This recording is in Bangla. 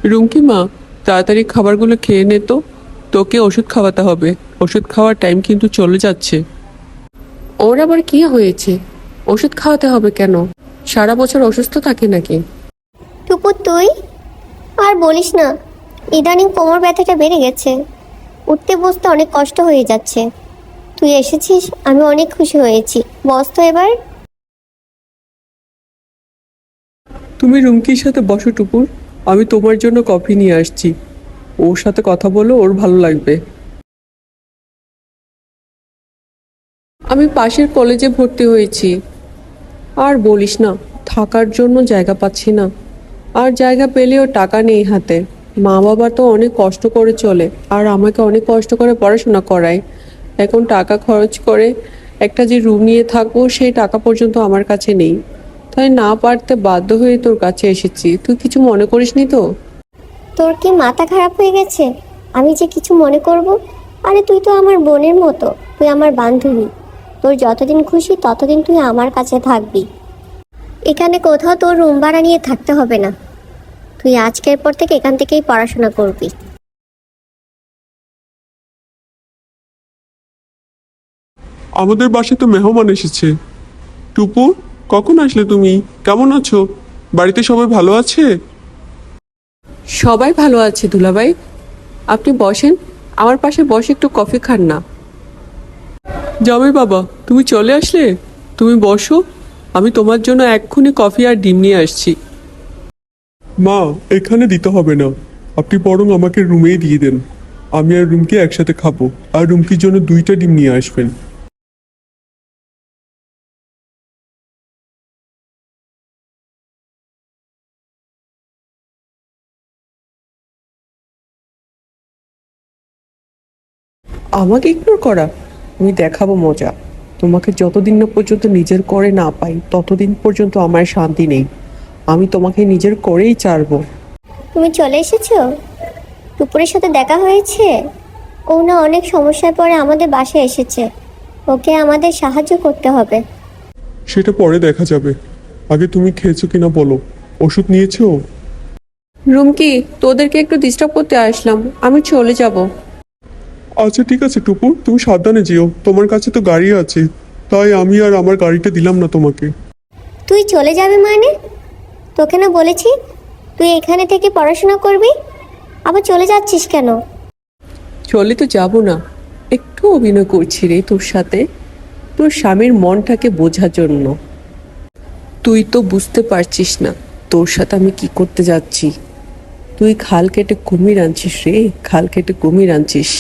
রুমকি মা, তাড়াতাড়ি খাবারগুলো খেয়ে নে তো। তোকে ওষুধ খাওয়াতে হবে। ওষুধ খাওয়ার টাইম কিন্তু চলে যাচ্ছে। ওর আবার কি হয়েছে? ওষুধ খাওয়াতে হবে কেন? সারা বছর অসুস্থ থাকে নাকি? টুপু তুই আর বলিস না, ইদানিং কোমর ব্যথাটা বেড়ে গেছে, উঠতে বসতে অনেক কষ্ট হয়ে যাচ্ছে। তুই এসেছিস, আমি অনেক খুশি হয়েছি। বস তো এবার। তুমি রুমকির সাথে বসো টুপুর, আমি তোমার জন্য কফি নিয়ে আসছি। ওর সাথে কথা বলো, ওর ভালো লাগবে। আমি পাশের কলেজে ভর্তি হয়েছি। আর বলিস না, থাকার জন্য জায়গা পাচ্ছি না। আর জায়গা পেলেও টাকা নেই হাতে। মা বাবা তো অনেক কষ্ট করে চলে, আর আমাকে অনেক কষ্ট করে পড়াশোনা করায়। এখন টাকা খরচ করে একটা যে রুম নিয়ে থাকবো, সেই টাকা পর্যন্ত আমার কাছে নেই। তাই না পারতে বাধ্য হয়ে তোর কাছে এসেছি। তুই কিছু মনে করিসনি তো? তোর কি মাথা খারাপ হয়ে গেছে? আমি যে কিছু মনে করব? আরে তুই তো আমার বোনের মতো, তুই আমার বান্ধবী। তোর যতদিন খুশি ততদিন তুই আমার কাছে থাকবি। এখানে কোথাও তোর রুম ভাড়া নিয়ে থাকতে হবে না। তুই আজকের পর থেকে এখান থেকেই পড়াশোনা করবি। আমাদের বাসায় তো মেহমান এসেছে। টুপু, কখন আসলে তুমি? কেমন আছো? বাড়িতে সবাই ভালো আছে? সবাই ভালো আছে দুলাভাই। আপনি বসেন, আমার পাশে বসে একটু কফি খান না। জামাই বাবা, তুমি চলে আসলে? তুমি বসো, আমি তোমার জন্য এক্ষুনি কফি আর ডিম নিয়ে আসছি। মা, এখানে দিতে হবে না। আপনি বরং আমাকে রুমেই দিয়ে দেন। আমি আর রুমকি একসাথে খাবো। আর রুমকির জন্য 2টা ডিম নিয়ে আসবেন। আমাকে ইগনোর করা? আমি দেখাবো মজা। তোমাকে যতদিন না পর্যন্ত নিজের করে না পাই, ততদিন পর্যন্ত আমার শান্তি নেই। আমি তোমাকে নিজের করেই ছাড়বো। তুমি চলে এসেছো? টুপুরের সাথে দেখা হয়েছে? ও না অনেক সমস্যায় পড়ে আমাদের বাসায় এসেছে। ওকে আমাদের সাহায্য করতে হবে। সেটা পরে দেখা যাবে। আগে তুমি খেয়েছো কিনা বলো। ওষুধ নিয়েছো? রুমকি, তোদেরকে একটু ডিস্টার্ব করতে আসলাম, আমি চলে যাব। আচ্ছা ঠিক আছে টুপু, তুমি সাবধানে যেও। তোমার কাছে তো গাড়ি আছে, তাই আমি আর আমার গাড়িটা দিলাম না তোমাকে। তুই চলে যাবি মানে? তোকে না বলেছি তুই এখানে থেকে পড়াশোনা করবি, আবার চলে যাচ্ছিস কেন? চলে তো যাব না, একটু অভিনয় করছি রে তোর সাথে, তোর স্বামীর মনটাকে বোঝার জন্য। তুই তো বুঝতে পারছিস না তোর সাথে আমি কি করতে যাচ্ছি। তুই খাল কেটে কুমির আনছিস রে, খাল কেটে কুমির আনছিস।